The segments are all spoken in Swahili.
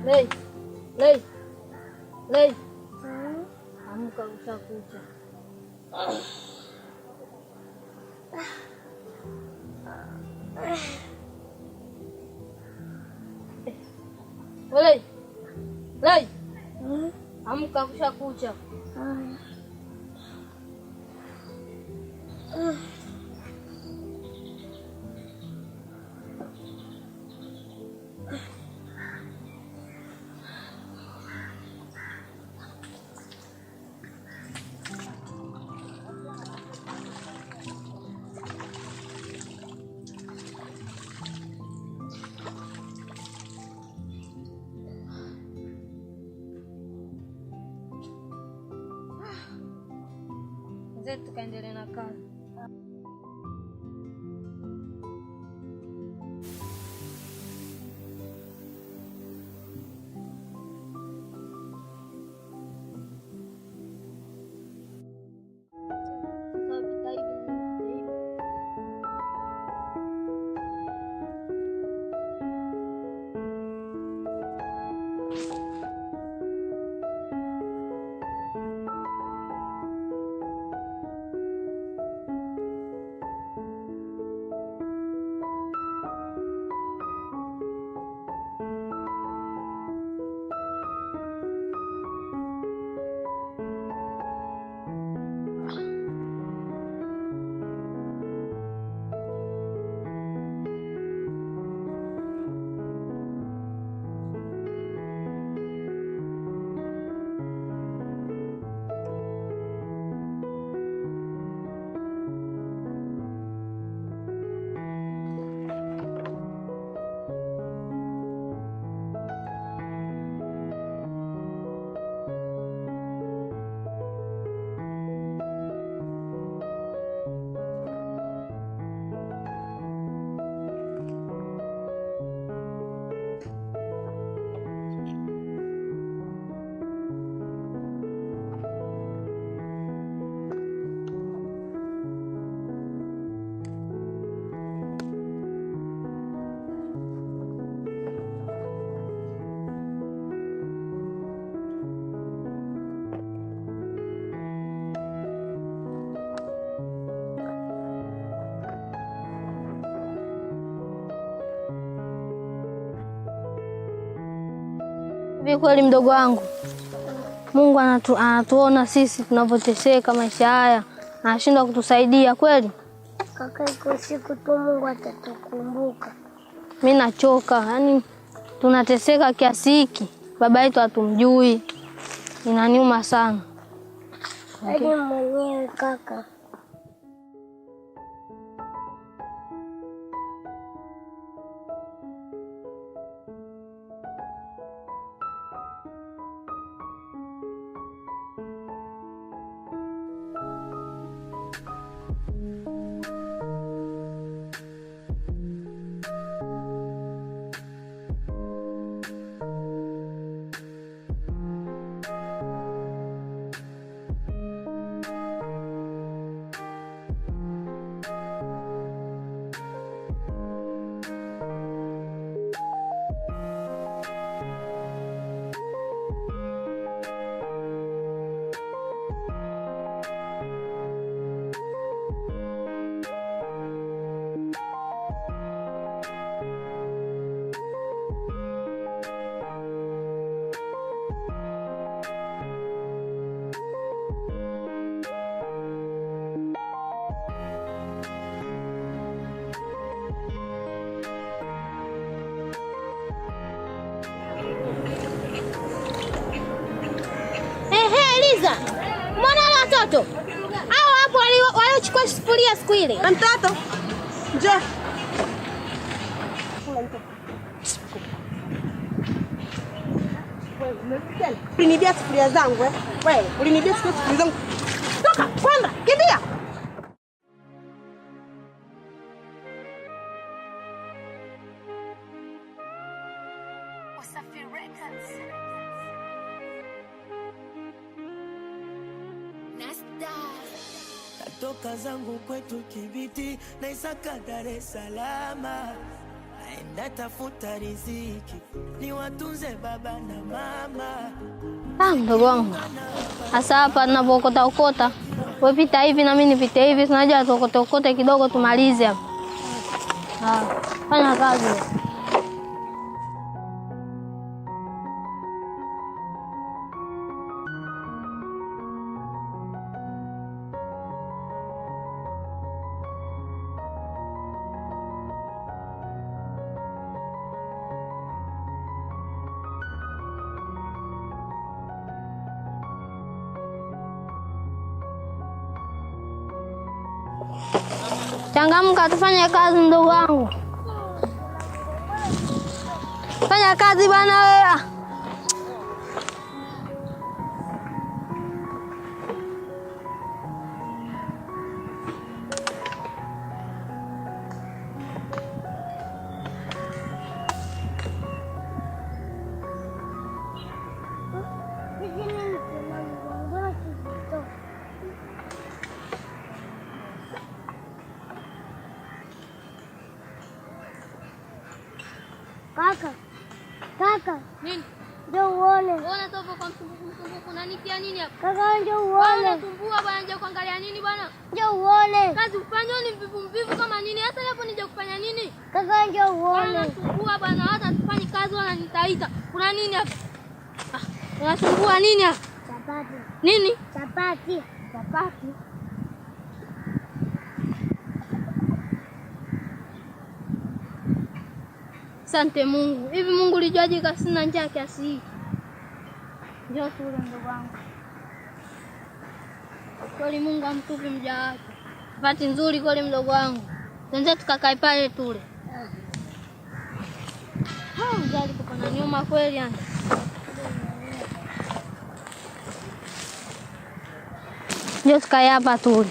Lei. Lei. Lei. Amka ushakucha. Lei. Lei. Amka ushakucha. Zetu kaendelea na kazi. Hivi kweli mdogo wangu, Mungu anatuona sisi tunavyoteseka maisha haya, anashindwa kutusaidia kweli? Kaka, iko siku tu Mungu atatukumbuka. Mimi nachoka, yaani tunateseka kiasi hiki, baba yetu hatumjui. Inaniuma sana. Hadi mwenyewe kaka. Mbona wale watoto hao hapo waliochukua sufuria siku ile? Mtoto njoo. Ulinibia sufuria zangu wewe, ulinibia sufuria zangu. Toka, kwenda, kimbia. Wasafi Records. Natoka zangu kwetu Kibiti na Isaka Dar es Salaam, naenda tafuta riziki, niwatunze baba na mama. Mdogo wangu. Sasa hapa ninapokota ukota. Wewe pita hivi na mimi nipite hivi, tunaja tukote kidogo tumalize hapa. Fanya kazi. Changamka tufanye kazi mdogo wangu. Fanya kazi bwana wewe. Kaka. Nini? Njoo uone. Uone topo kwa msumbuku. Unanitia nini hapa? Kaka njoo uone. Unasumbua bwana, nje kuangalia nini bwana? Njoo uone. Kazi ufanye ni mvivu kama nini? Hata hapo nije kufanya nini? Kaka njoo uone. Unasumbua bwana, hata tufanye kazi wala nitaita. Kuna nini hapa? Unasumbua nini hapa? Chapati. Nini? Chapati. Asante Mungu. Hivi Mungu lijuaje kama sina njaa kiasi hii? Njoo tule ndugu wangu. Kweli Mungu amtupi mja wake. Chapati nzuri kweli mdogo wangu. Twende tukakae pale tule. Njali kuko na nyuma kweli yani. Njoo tukae hapa tule.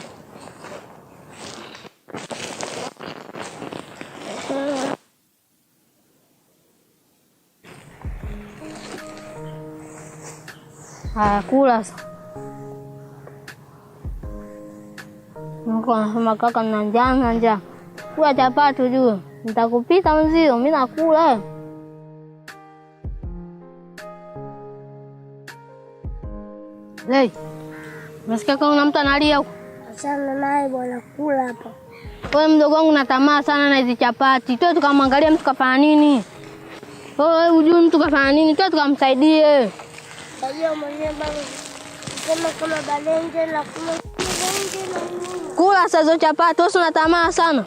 Kula sasa. Niko nasema kaka na njaa. Kula chapati ujue. Nitakupita mzio, mimi nakula. Hey. Unasikia kama una mtu analia huko? Achana naye bwana, kula hapa. Wewe mdogo wangu na tamaa sana na hizo chapati. Twende tukamwangalia mtu kafanya nini? Wewe ujue mtu kafanya nini? Twende tukamsaidie. Tajia mwenyewe baba. Kama balenje na kula balenje na nini. Kula sasa hizo chapati, wewe una tamaa sana.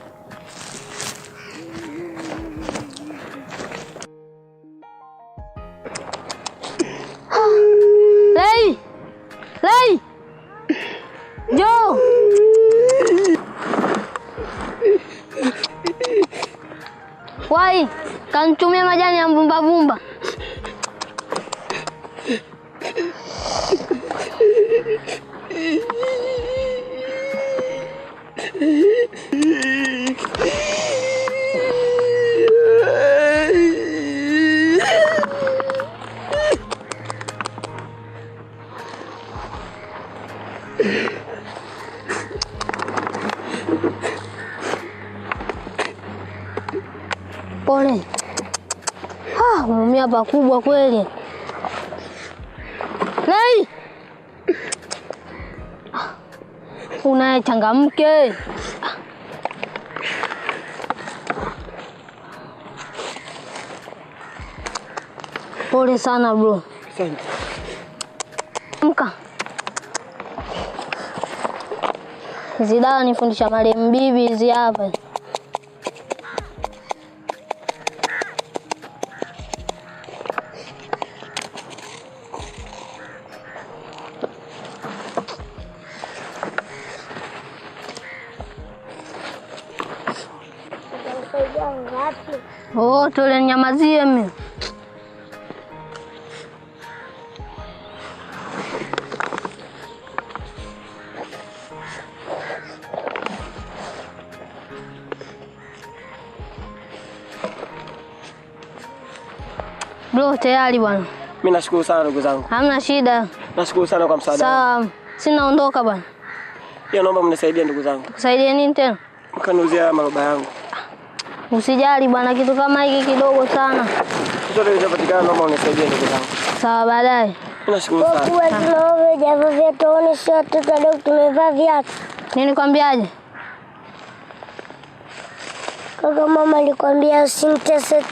Lei. Jo. Wai, kanitumia majani ya vumba. Pole. Umeumia pakubwa kweli. Lei. Unaye changamke. Pole sana bro. Asante. Mka. Hizi dawa nifundisha marehemu bibi hizi hapa. Oh, tole nyamazie mimi. Bro, tayari bwana. Mimi nashukuru sana ndugu zangu. Hamna shida. Nashukuru sana kwa msaada. Sawa, sinaondoka bwana. Pia naomba mnisaidie ndugu zangu. Kusaidie nini tena? Mkaniuzia maroba yangu. Usijali bwana, kitu kama hiki kidogo sana. Chochote kitapatikana, naomba unisaidie ndugu zangu. Sawa, baadaye. Nashukuru sana. Kwa tunaomba japo viatu one sio watoto wadogo tumevaa viatu. Nini kwambiaje? Kaka mama alikwambia usimtese.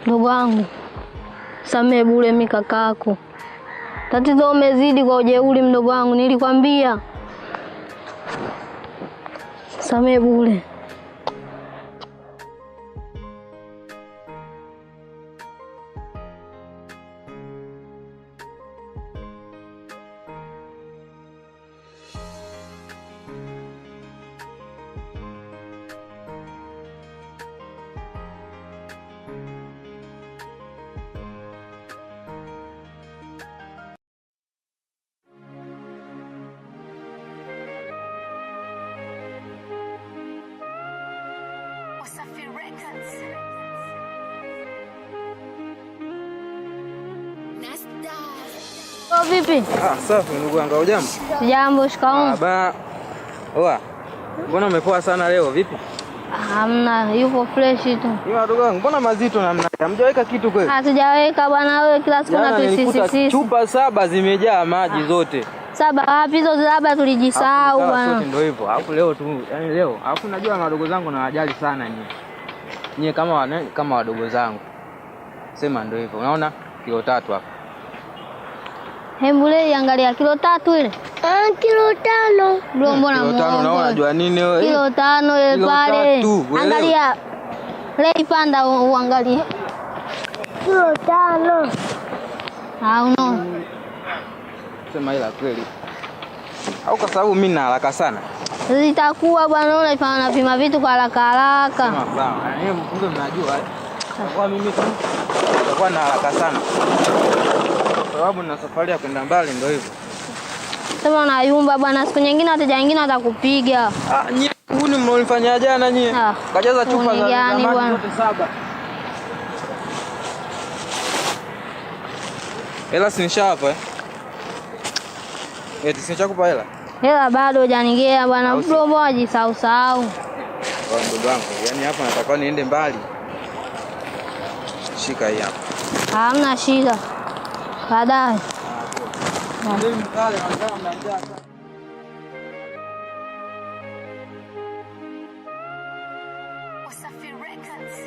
Ndugu wangu, samehe bure mimi kakako. Tatizo umezidi kwa ujeuri mdogo wangu, nilikwambia. Samehe bure. Wasafi Records. Oh, vipi? Safi ndugu wangu, hujambo? Jambo, shikamoo. Oa. Mbona umepoa sana leo, vipi? Hamna, yupo fresh tu. Hiyo ndugu wangu, mbona mazito namna? Hamjaweka kitu kweli? Hatujaweka bwana, wewe kila siku sisi. Chupa 7 zimejaa maji zote. 7 wapi hizo? Labda tulijisahau bwana. Ndio hivyo. Alafu leo tu, yani leo, alafu najua wadogo zangu na wajali sana nyinyi. Nyinyi kama wadogo zangu. Sema ndio hivyo. Unaona? Kilo 3 hapa. Hebu leo angalia kilo 3 ile. Kilo 5. Ndio mbona kilo 5 unaona unajua nini wewe? Kilo 5 ile pale. Angalia. Leo panda uangalie. Kilo 5. Unaona? Sema ila kweli. Au kwa sababu mimi na haraka sana. Zitakuwa bwana, unafanya pima vitu kwa haraka. Sawa. Yaani mkumbe mnajua. Kwa mimi tu nitakuwa na haraka sana. Kwa sababu nina safari ya kwenda mbali ndio hivyo. Sema unayumba bwana, siku nyingine wateja wengine watakupiga. Nyinyi huni mnaonifanyia jana nyinyi. Kajaza chupa za maji zote 7. Hela si nishapa eti sinakupa hela? Hela bado hujanigia bwana, mtu mmoja sahau. Kwa ndugu wangu, yani hapa nataka niende mbali. Shika hii hapa. Hamna shida. Baadaye. Ndio mkale wanataka mnanjaa sana. Wasafi Records.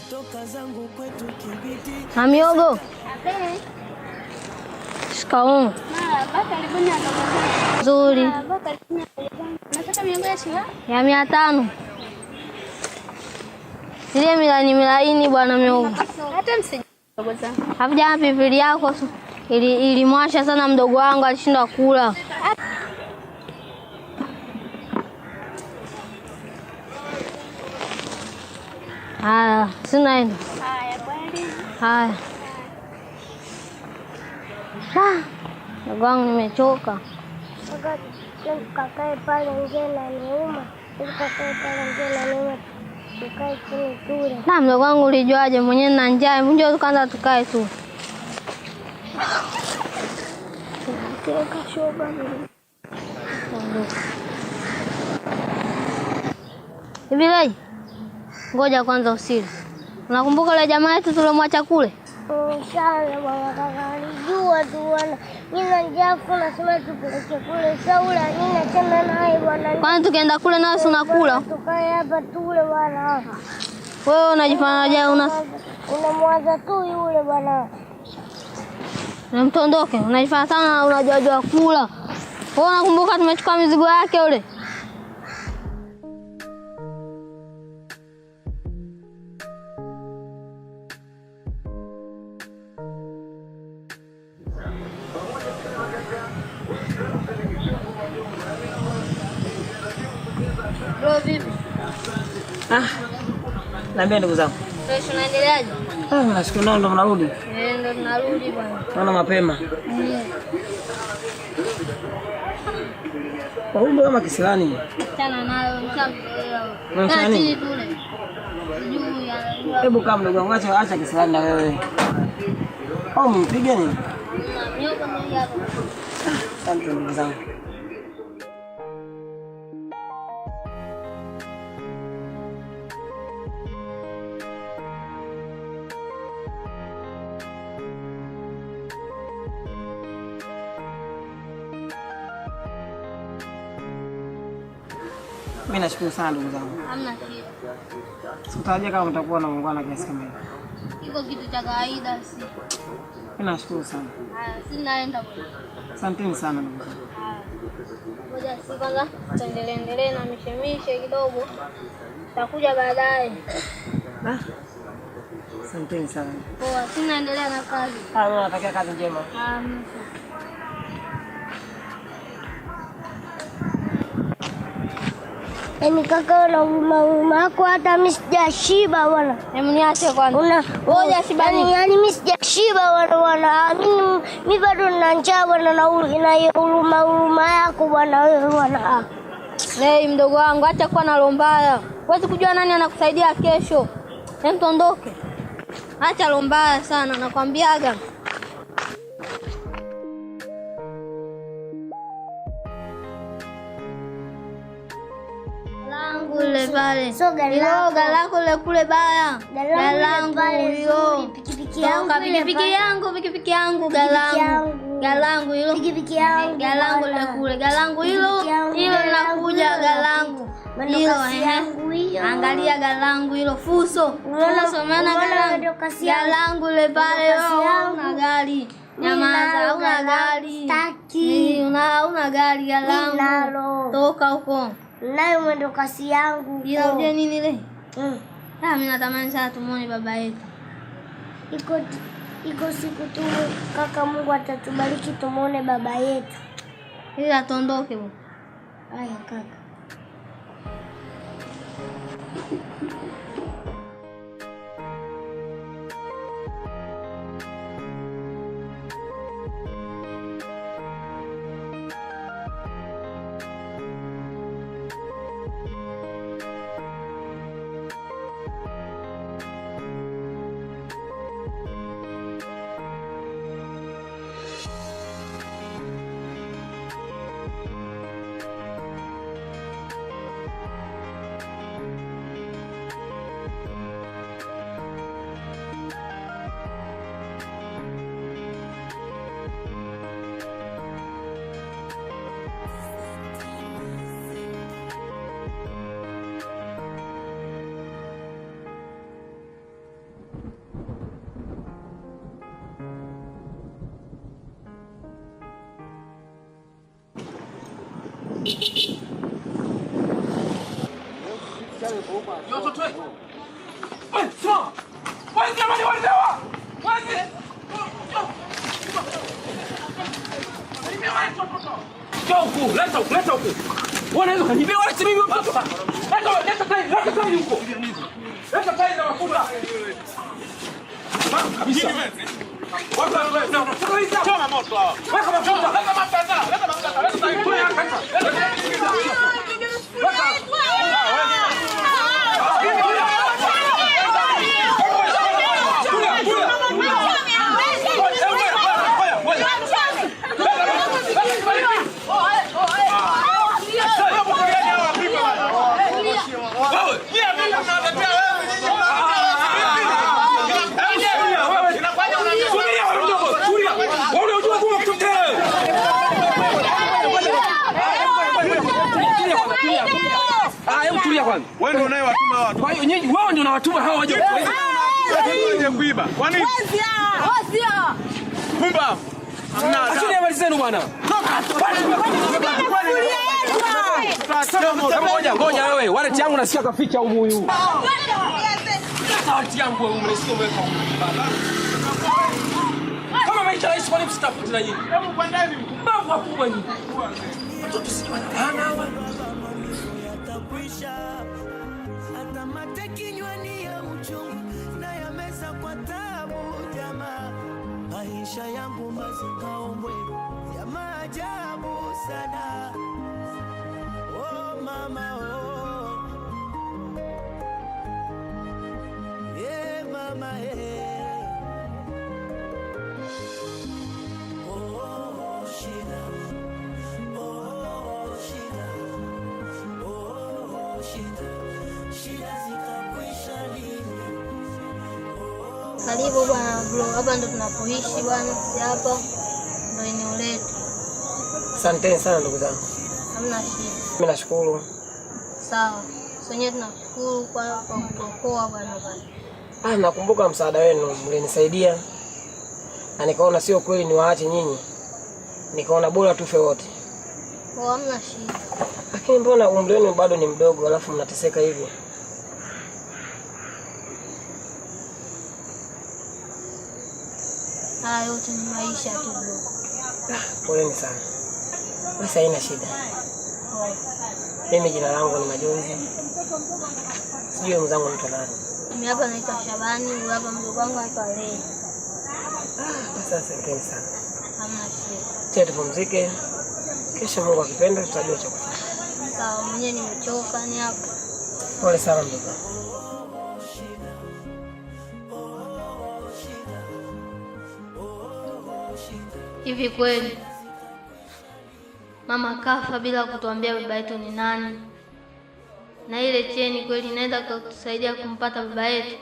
Toka zangu kwetu Kibiti. Amiogo. Shikamoo. Karibuni hapa. Nzuri. Nataka miongo ya shilingi ya 500. Ile milaini bwana miogo. hata msijagoza. Hakuja pilipili yako ilimwasha sana mdogo wangu, alishindwa kula. Sina. Haya kweli. Haya. Mdogo wangu nimechoka. Kakae pale nje na niuma. Kakae pale nje na niuma. Tukae chini tule. Na mdogo wangu ulijuaje mwenyewe na njaa? Njoo tukaanza tukae tu. Kashoba. Hivi leo ngoja kwanza usile. Unakumbuka yule jamaa yetu tuliomwacha kule? Sana bwana kaka, alijua tu bwana. Mimi na njaa nasema tupeleke kule Saula, nini tena naye bwana. Kwani tukienda kule nao unakula? Tukae hapa tule bwana. Wewe unajifanya unamwaza tu yule bwana. Na mtondoke, unajifanya sana unajua kula. Wewe unakumbuka tumechukua mizigo yake yule? Bro, vipi? Naambia ndugu zangu. Kesho unaendeleaje? Nashukuru nao ndo mnarudi. Ndo tunarudi bwana. Naona mapema. Kwa umbo kama kisilani. Chana nayo mshamzoea. Nani? Tule. Hebu kama mdogo wangu acha kisilani na wewe. Au mpige nini? Miogo hapa. Asante ndugu zangu. Mimi nashukuru sana ndugu zangu. Hamna shida. Sikutarajia kama mtakuwa na muungano kiasi kama hivi. Iko kitu cha kawaida si. Mimi nashukuru sana. Haya, si naenda bwana. Asanteni sana ndugu zangu. Ngoja si kwanza tuendelee na mishemishe kidogo. Tutakuja baadaye. Asanteni sana. Poa, si naendelea na kazi. Mimi natakia kazi njema. Yaani kaka na mama yako hata mimi sijashiba bwana. Hebu niache kwanza. Ngoja sibani. Yaani mimi sijashiba bwana. Mimi bado nina njaa bwana na huruma yako bwana wewe bwana. Hey, mdogo wangu acha kuwa na roho mbaya. Huwezi kujua nani anakusaidia kesho. Hem, tuondoke. Acha roho mbaya sana nakwambiaga. Langu le pale. So gari lako le kule baya. Galangu hilo. Pikipiki yangu galangu hilo. Pikipiki yangu. Galangu le kule. Galangu hilo. Hilo linakuja galangu. Hilo angalia galangu hilo fuso. Maana galangu le pale una gari. Nyamaza, una gari. Taki. Una gari galangu. Toka huko. Nayo mwendo kasi yangu. Ila uje nini le? Mimi natamani sana tumuone baba yetu. Iko siku tu kaka Mungu atatubariki tumuone baba yetu. Ila tuondoke bwana. Haya kaka. Leta huko. Unaweza kunibia wala si mimi mtoto. Leta tai huko. Leta tai na mafuta. Kabisa. Choma moto hawa. Weka mafuta. Leta mafuta. Leta tai. Wewe ndio unayewatuma watu. Kwa hiyo nyinyi wao ndio unawatuma hao waje kuiba. Kwa nini? Wasia. Pumba. Acheni habari zenu bwana. Ngoja wewe, wallet yangu nasikia kaficha humu huyu. Wallet yangu wewe umesikia umeweka huko. Kama maisha rahisi kwa nini msitafuti na nyinyi? Hebu kwendeni. Mbavu wakubwa nyinyi. Watoto sisi wanalana hawa. Hata mate kinywani ya uchungu na ya meza kwa tabu jamaa. Maisha yangu mazikaombwe ya maajabu sana. Oh mama oh. Yeah mama yeah. Oh. Karibu bwana bro, hapa ndo tunapoishi bwana, si hapa ndo eneo letu. Asante sana ndugu zangu. Hamna shida. Mimi nashukuru. Sawa. Sonye tunashukuru kwa kuokoa bwana bwana. Nakumbuka msaada wenu, mlinisaidia. Na nikaona sio kweli niwaache nyinyi. Nikaona bora tufe wote. Hamna shida. Lakini mbona umri wenu bado ni mdogo alafu mnateseka hivi? Haya yote ni maisha tu bro. Poleni sana. Basi haina shida. Mimi jina langu ni Majonzi. Sijui mzangu mtu nani. Mimi hapa naitwa Shabani, huyu hapa mdogo wangu anaitwa Lea. Basi asanteni sana. Hamna shida. Acha tupumzike. Kesho Mungu akipenda tutajua cha kufanya. Sawa, mwenyewe nimechoka ni hapa. Pole sana ndugu. Hivi kweli mama kafa bila kutuambia baba yetu ni nani? Na ile cheni kweli inaweza kutusaidia kumpata baba yetu?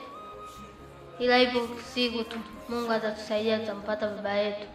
Ila ipo siku tu Mungu atatusaidia, tutampata baba yetu.